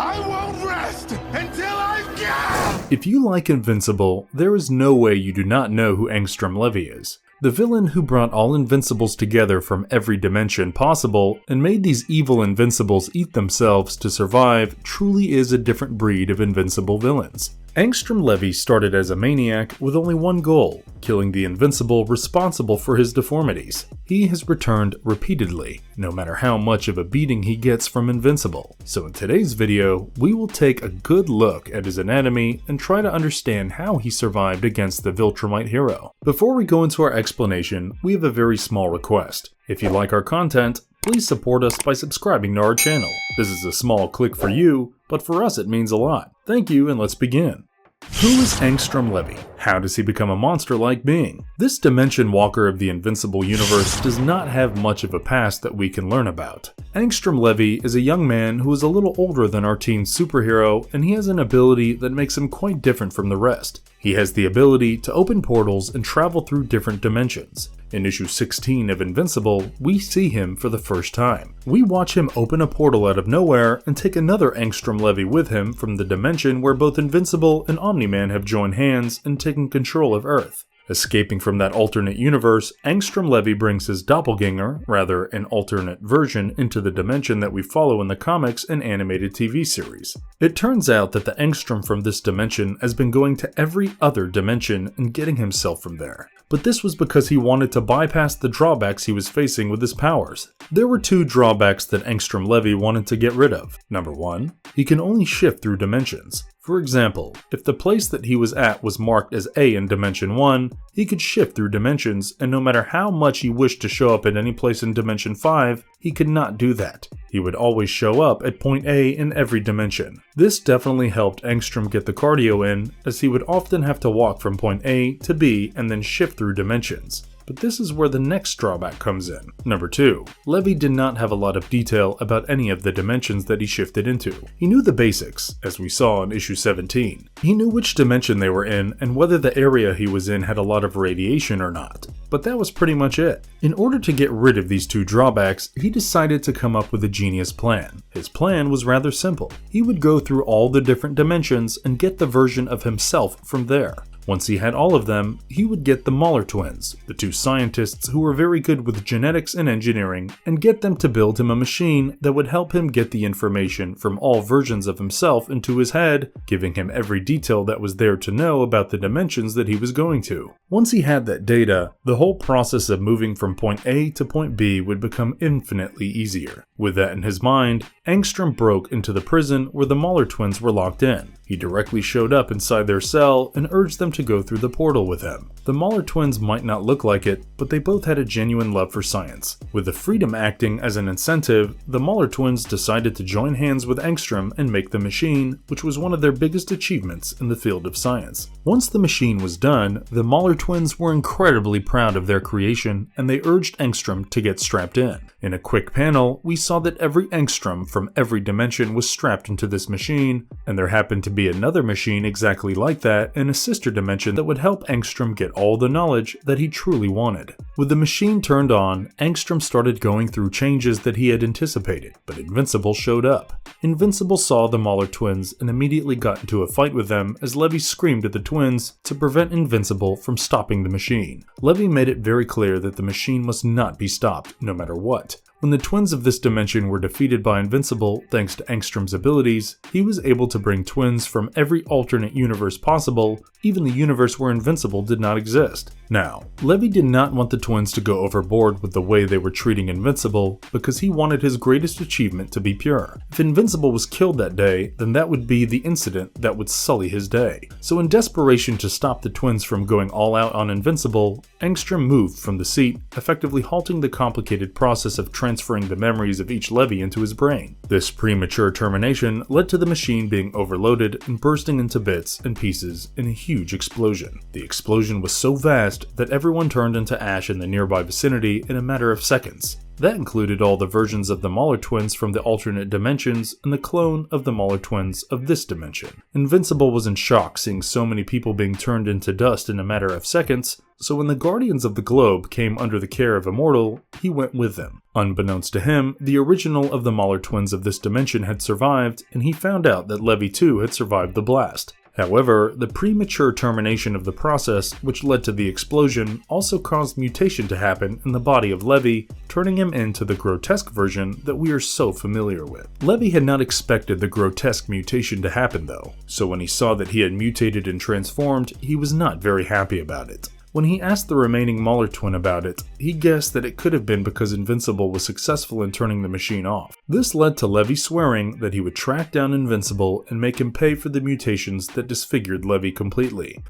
I won't rest until I've got... If you like Invincible, there is no way you do not know who Angstrom Levy is. The villain who brought all Invincibles together from every dimension possible and made these evil Invincibles eat themselves to survive truly is a different breed of invincible villains. Angstrom Levy started as a maniac with only one goal, killing the Invincible responsible for his deformities. He has returned repeatedly, no matter how much of a beating he gets from Invincible. So in today's video, we will take a good look at his anatomy and try to understand how he survived against the Viltrumite hero. Before we go into our explanation, we have a very small request. If you like our content, please support us by subscribing to our channel. This is a small click for you, but for us it means a lot. Thank you, and let's begin. Who is Angstrom Levy? How does he become a monster-like being? This Dimension Walker of the Invincible universe does not have much of a past that we can learn about. Angstrom Levy is a young man who is a little older than our teen superhero, and he has an ability that makes him quite different from the rest. He has the ability to open portals and travel through different dimensions. In issue 16 of Invincible, we see him for the first time. We watch him open a portal out of nowhere and take another Angstrom Levy with him from the dimension where both Invincible and Omni-Man have joined hands and taken control of Earth. Escaping from that alternate universe, Angstrom Levy brings his doppelganger, rather an alternate version, into the dimension that we follow in the comics and animated TV series. It turns out that the Angstrom from this dimension has been going to every other dimension and getting himself from there. But this was because he wanted to bypass the drawbacks he was facing with his powers. There were two drawbacks that Angstrom Levy wanted to get rid of. Number one, he can only shift through dimensions. For example, if the place that he was at was marked as A in Dimension 1, he could shift through dimensions, and no matter how much he wished to show up at any place in Dimension 5, he could not do that. He would always show up at point A in every dimension. This definitely helped Angstrom get the cardio in, as he would often have to walk from point A to B and then shift through dimensions. But this is where the next drawback comes in. Number 2. Levy did not have a lot of detail about any of the dimensions that he shifted into. He knew the basics, as we saw in issue 17. He knew which dimension they were in and whether the area he was in had a lot of radiation or not. But that was pretty much it. In order to get rid of these two drawbacks, he decided to come up with a genius plan. His plan was rather simple. He would go through all the different dimensions and get the version of himself from there. Once he had all of them, he would get the Mahler twins, the two scientists who were very good with genetics and engineering, and get them to build him a machine that would help him get the information from all versions of himself into his head, giving him every detail that was there to know about the dimensions that he was going to. Once he had that data, the whole process of moving from point A to point B would become infinitely easier. With that in his mind, Angstrom broke into the prison where the Mahler twins were locked in. He directly showed up inside their cell and urged them to go through the portal with him. The Mahler twins might not look like it, but they both had a genuine love for science. With the freedom acting as an incentive, the Mahler twins decided to join hands with Angstrom and make the machine, which was one of their biggest achievements in the field of science. Once the machine was done, the Mahler twins were incredibly proud of their creation, and they urged Angstrom to get strapped in. In a quick panel, we saw that every Angstrom from every dimension was strapped into this machine, and there happened to be another machine exactly like that in a sister dimension that would help Angstrom get all the knowledge that he truly wanted. With the machine turned on, Angstrom started going through changes that he had anticipated, but Invincible showed up. Invincible saw the Mahler twins and immediately got into a fight with them as Levy screamed at the twins to prevent Invincible from stopping the machine. Levy made it very clear that the machine must not be stopped, no matter what. When the twins of this dimension were defeated by Invincible thanks to Angstrom's abilities, he was able to bring twins from every alternate universe possible, even the universe where Invincible did not exist. Now, Levy did not want the twins to go overboard with the way they were treating Invincible because he wanted his greatest achievement to be pure. If Invincible was killed that day, then that would be the incident that would sully his day. So in desperation to stop the twins from going all out on Invincible, Angstrom moved from the seat, effectively halting the complicated process of transferring the memories of each Levy into his brain. This premature termination led to the machine being overloaded and bursting into bits and pieces in a huge explosion. The explosion was so vast that everyone turned into ash in the nearby vicinity in a matter of seconds. That included all the versions of the Mahler twins from the alternate dimensions and the clone of the Mahler twins of this dimension. Invincible was in shock seeing so many people being turned into dust in a matter of seconds, so when the Guardians of the Globe came under the care of Immortal, he went with them. Unbeknownst to him, the original of the Mahler twins of this dimension had survived, and he found out that Levy too had survived the blast. However, the premature termination of the process, which led to the explosion, also caused mutation to happen in the body of Levy, turning him into the grotesque version that we are so familiar with. Levy had not expected the grotesque mutation to happen though, so when he saw that he had mutated and transformed, he was not very happy about it. When he asked the remaining Mahler twin about it, he guessed that it could have been because Invincible was successful in turning the machine off. This led to Levy swearing that he would track down Invincible and make him pay for the mutations that disfigured Levy completely.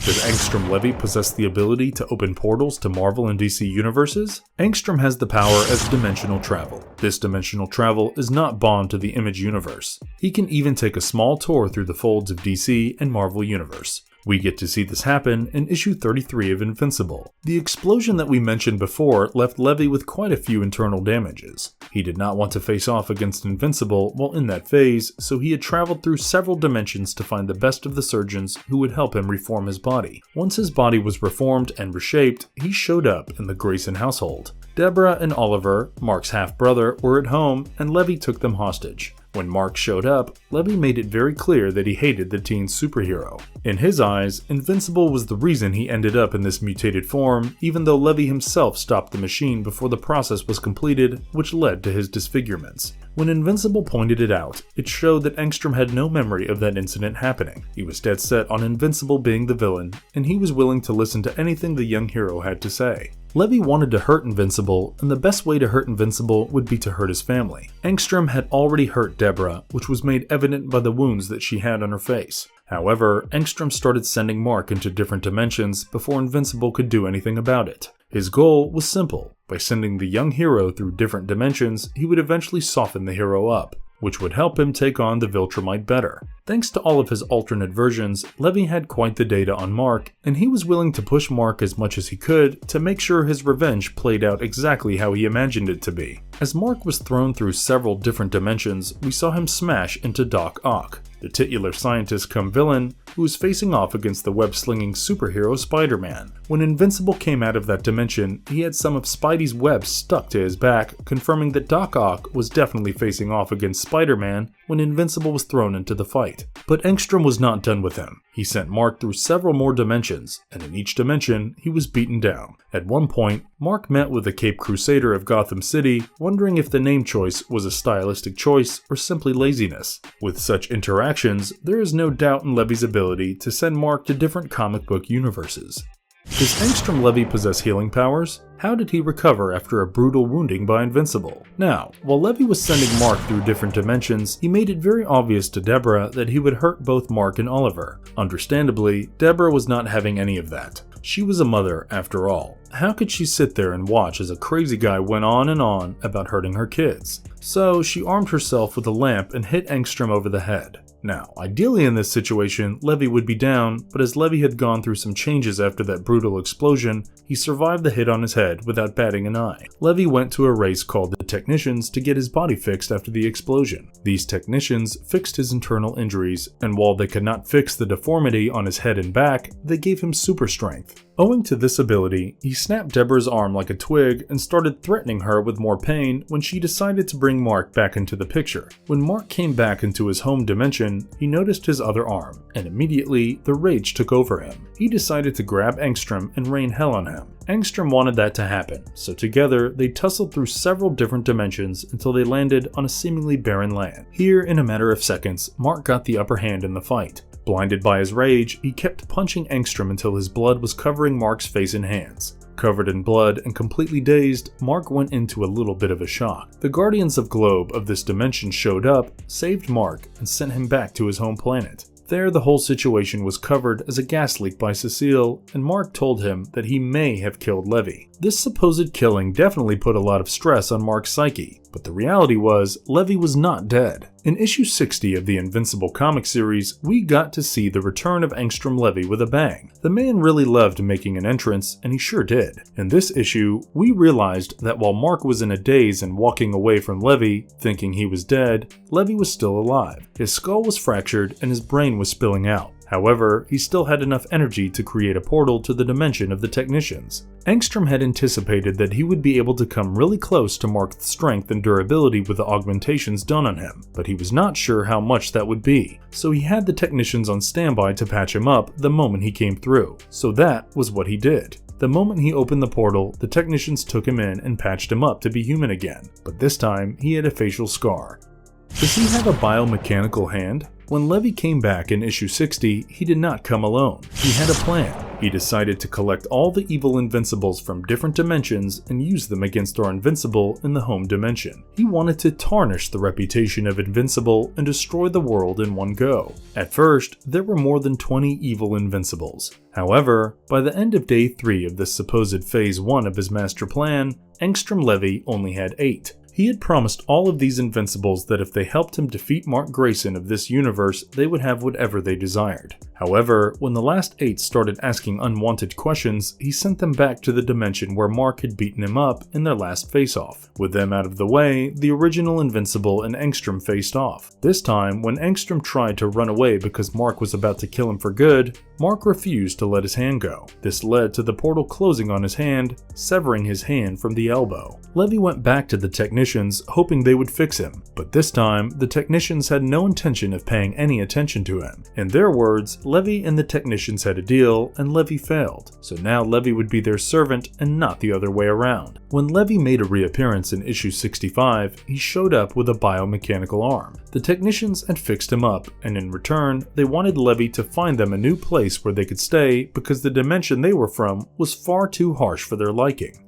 Does Angstrom Levy possess the ability to open portals to Marvel and DC universes? Angstrom has the power of dimensional travel. This dimensional travel is not bound to the Image universe. He can even take a small tour through the folds of DC and Marvel universe. We get to see this happen in issue 33 of Invincible. The explosion that we mentioned before left Levy with quite a few internal damages. He did not want to face off against Invincible while in that phase, so he had traveled through several dimensions to find the best of the surgeons who would help him reform his body. Once his body was reformed and reshaped, he showed up in the Grayson household. Deborah and Oliver, Mark's half-brother, were at home and Levy took them hostage. When Mark showed up, Levy made it very clear that he hated the teen superhero. In his eyes, Invincible was the reason he ended up in this mutated form, even though Levy himself stopped the machine before the process was completed, which led to his disfigurements. When Invincible pointed it out, it showed that Angstrom had no memory of that incident happening. He was dead set on Invincible being the villain, and he was willing to listen to anything the young hero had to say. Levy wanted to hurt Invincible, and the best way to hurt Invincible would be to hurt his family. Angstrom had already hurt Deborah, which was made evident by the wounds that she had on her face. However, Angstrom started sending Mark into different dimensions before Invincible could do anything about it. His goal was simple. By sending the young hero through different dimensions, he would eventually soften the hero up, which would help him take on the Viltrumite better. Thanks to all of his alternate versions, Levy had quite the data on Mark, and he was willing to push Mark as much as he could to make sure his revenge played out exactly how he imagined it to be. As Mark was thrown through several different dimensions, we saw him smash into Doc Ock, the titular scientist come villain who was facing off against the web-slinging superhero Spider-Man. When Invincible came out of that dimension, he had some of Spidey's webs stuck to his back, confirming that Doc Ock was definitely facing off against Spider-Man when Invincible was thrown into the fight. But Angstrom was not done with him. He sent Mark through several more dimensions, and in each dimension, he was beaten down. At one point, Mark met with the Cape Crusader of Gotham City, wondering if the name choice was a stylistic choice or simply laziness. With such interactions, there is no doubt in Levy's ability to send Mark to different comic book universes. Does Angstrom Levy possess healing powers? How did he recover after a brutal wounding by Invincible? Now, while Levy was sending Mark through different dimensions, he made it very obvious to Deborah that he would hurt both Mark and Oliver. Understandably, Deborah was not having any of that. She was a mother, after all. How could she sit there and watch as a crazy guy went on and on about hurting her kids? So she armed herself with a lamp and hit Angstrom over the head. Now, ideally in this situation, Levy would be down, but as Levy had gone through some changes after that brutal explosion, he survived the hit on his head without batting an eye. Levy went to a race called the Technicians to get his body fixed after the explosion. These technicians fixed his internal injuries, and while they could not fix the deformity on his head and back, they gave him super strength. Owing to this ability, he snapped Deborah's arm like a twig and started threatening her with more pain when she decided to bring Mark back into the picture. When Mark came back into his home dimension, he noticed his other arm, and immediately the rage took over him. He decided to grab Angstrom and rain hell on him. Angstrom wanted that to happen, so together they tussled through several different dimensions until they landed on a seemingly barren land. Here, in a matter of seconds, Mark got the upper hand in the fight. Blinded by his rage, he kept punching Angstrom until his blood was covering Mark's face and hands. Covered in blood and completely dazed, Mark went into a little bit of a shock. The Guardians of Globe of this dimension showed up, saved Mark, and sent him back to his home planet. There, the whole situation was covered as a gas leak by Cecile, and Mark told him that he may have killed Levy. This supposed killing definitely put a lot of stress on Mark's psyche, But the reality was, Levy was not dead. In issue 60 of the Invincible comic series, we got to see the return of Angstrom Levy with a bang. The man really loved making an entrance, and he sure did. In this issue, we realized that while Mark was in a daze and walking away from Levy, thinking he was dead, Levy was still alive. His skull was fractured and his brain was spilling out. However, he still had enough energy to create a portal to the dimension of the technicians. Angstrom had anticipated that he would be able to come really close to Mark's strength and durability with the augmentations done on him, but he was not sure how much that would be, so he had the technicians on standby to patch him up the moment he came through. So that was what he did. The moment he opened the portal, the technicians took him in and patched him up to be human again, but this time he had a facial scar. Does he have a biomechanical hand? When Levy came back in issue 60, he did not come alone. He had a plan. He decided to collect all the evil Invincibles from different dimensions and use them against our Invincible in the home dimension. He wanted to tarnish the reputation of Invincible and destroy the world in one go. At first, there were more than 20 evil Invincibles. However, by the end of day 3 of this supposed phase 1 of his master plan, Angstrom Levy only had 8. He had promised all of these Invincibles that if they helped him defeat Mark Grayson of this universe, they would have whatever they desired. However, when the last 8 started asking unwanted questions, he sent them back to the dimension where Mark had beaten him up in their last face-off. With them out of the way, the original Invincible and Angstrom faced off. This time, when Angstrom tried to run away because Mark was about to kill him for good, Mark refused to let his hand go. This led to the portal closing on his hand, severing his hand from the elbow. Levy went back to the technicians, hoping they would fix him, but this time, the technicians had no intention of paying any attention to him. In their words, Levy and the technicians had a deal, and Levy failed, so now Levy would be their servant and not the other way around. When Levy made a reappearance in issue 65, he showed up with a biomechanical arm. The technicians had fixed him up, and in return, they wanted Levy to find them a new place where they could stay because the dimension they were from was far too harsh for their liking.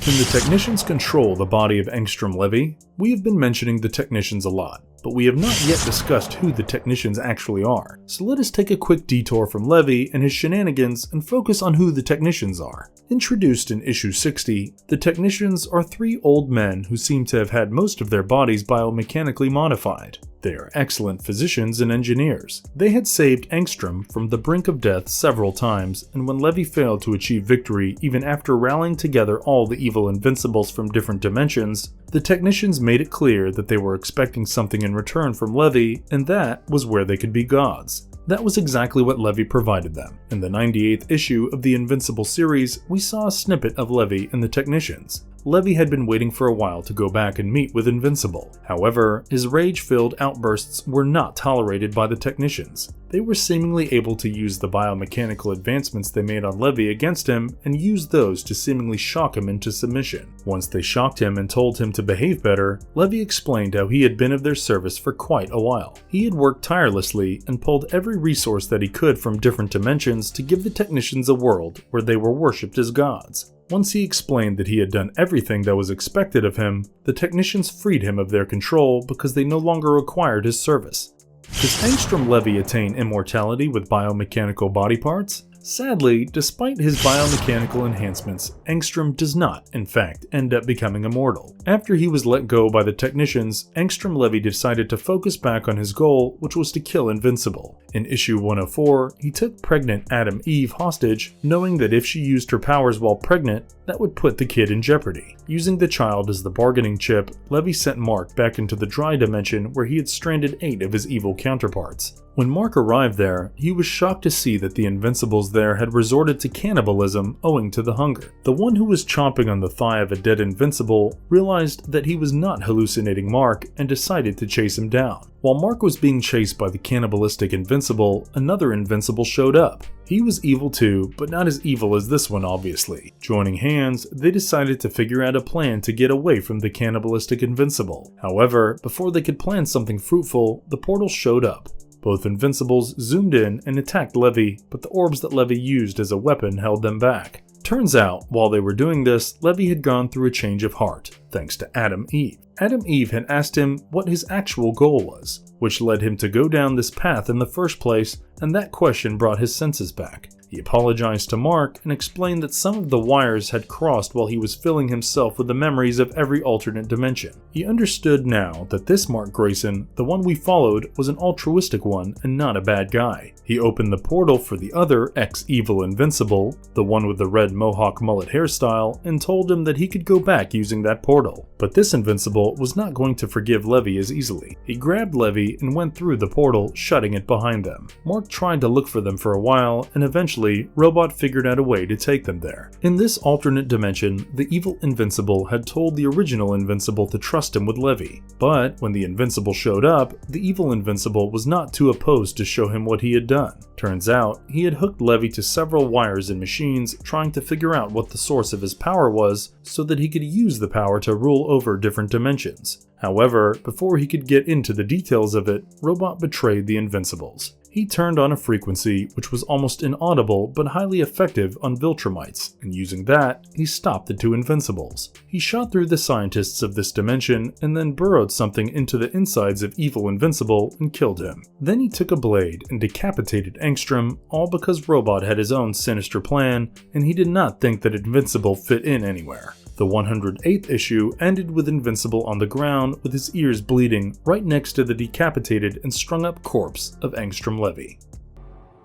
Can the technicians control the body of Angstrom Levy? We have been mentioning the technicians a lot, but we have not yet discussed who the technicians actually are. So let us take a quick detour from Levy and his shenanigans and focus on who the technicians are. Introduced in issue 60, the technicians are 3 old men who seem to have had most of their bodies biomechanically modified. They are excellent physicians and engineers. They had saved Angstrom from the brink of death several times, and when Levy failed to achieve victory even after rallying together all the evil Invincibles from different dimensions, the technicians made it clear that they were expecting something in return from Levy, and that was where they could be gods. That was exactly what Levy provided them. In the 98th issue of the Invincible series, we saw a snippet of Levy and the technicians. Levy had been waiting for a while to go back and meet with Invincible. However, his rage-filled outbursts were not tolerated by the technicians. They were seemingly able to use the biomechanical advancements they made on Levy against him and use those to seemingly shock him into submission. Once they shocked him and told him to behave better, Levy explained how he had been of their service for quite a while. He had worked tirelessly and pulled every resource that he could from different dimensions to give the technicians a world where they were worshipped as gods. Once he explained that he had done everything that was expected of him, the technicians freed him of their control because they no longer required his service. Does Angstrom Levy attain immortality with biomechanical body parts? Sadly, despite his biomechanical enhancements, Angstrom does not, in fact, end up becoming immortal. After he was let go by the technicians, Angstrom Levy decided to focus back on his goal, which was to kill Invincible. In issue 104, he took pregnant Adam Eve hostage, knowing that if she used her powers while pregnant, that would put the kid in jeopardy. Using the child as the bargaining chip, Levy sent Mark back into the dry dimension where he had stranded 8 of his evil counterparts. When Mark arrived there, he was shocked to see that the Invincibles there had resorted to cannibalism owing to the hunger. The one who was chomping on the thigh of a dead Invincible realized that he was not hallucinating Mark and decided to chase him down. While Mark was being chased by the cannibalistic Invincible, another Invincible showed up. He was evil too, but not as evil as this one obviously. Joining hands, they decided to figure out a plan to get away from the cannibalistic Invincible. However, before they could plan something fruitful, the portal showed up. Both Invincibles zoomed in and attacked Levy, but the orbs that Levy used as a weapon held them back. Turns out, while they were doing this, Levy had gone through a change of heart, thanks to Adam Eve. Adam Eve had asked him what his actual goal was, which led him to go down this path in the first place, and that question brought his senses back. He apologized to Mark and explained that some of the wires had crossed while he was filling himself with the memories of every alternate dimension. He understood now that this Mark Grayson, the one we followed, was an altruistic one and not a bad guy. He opened the portal for the other ex-evil Invincible, the one with the red mohawk mullet hairstyle, and told him that he could go back using that portal. But this Invincible was not going to forgive Levy as easily. He grabbed Levy and went through the portal, shutting it behind them. Mark tried to look for them for a while, and eventually, Robot figured out a way to take them there. In this alternate dimension, the evil Invincible had told the original Invincible to trust him with Levy. But when the Invincible showed up, the evil Invincible was not too opposed to show him what he had done. Turns out, he had hooked Levy to several wires and machines, trying to figure out what the source of his power was so that he could use the power to rule over different dimensions. However, before he could get into the details of it, Robot betrayed the Invincibles. He turned on a frequency which was almost inaudible but highly effective on Viltrumites, and using that, he stopped the two Invincibles. He shot through the scientists of this dimension and then burrowed something into the insides of evil Invincible and killed him. Then he took a blade and decapitated Angstrom, all because Robot had his own sinister plan and he did not think that Invincible fit in anywhere. The 108th issue ended with Invincible on the ground with his ears bleeding right next to the decapitated and strung up corpse of Angstrom Levy.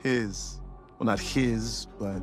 Well, not his, but...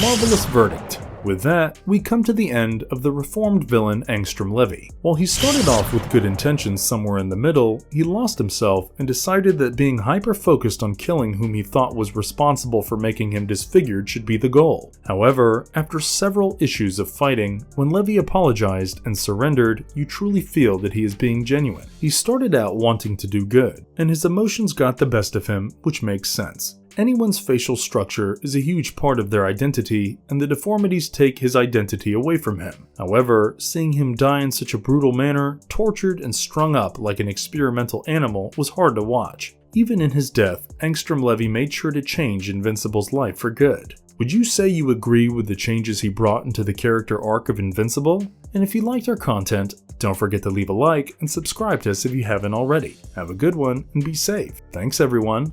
Marvelous verdict. With that, we come to the end of the reformed villain Angstrom Levy. While he started off with good intentions somewhere in the middle, he lost himself and decided that being hyper-focused on killing whom he thought was responsible for making him disfigured should be the goal. However, after several issues of fighting, when Levy apologized and surrendered, you truly feel that he is being genuine. He started out wanting to do good, and his emotions got the best of him, which makes sense. Anyone's facial structure is a huge part of their identity, and the deformities take his identity away from him. However, seeing him die in such a brutal manner, tortured and strung up like an experimental animal, was hard to watch. Even in his death, Angstrom Levy made sure to change Invincible's life for good. Would you say you agree with the changes he brought into the character arc of Invincible? And if you liked our content, don't forget to leave a like and subscribe to us if you haven't already. Have a good one and be safe. Thanks everyone.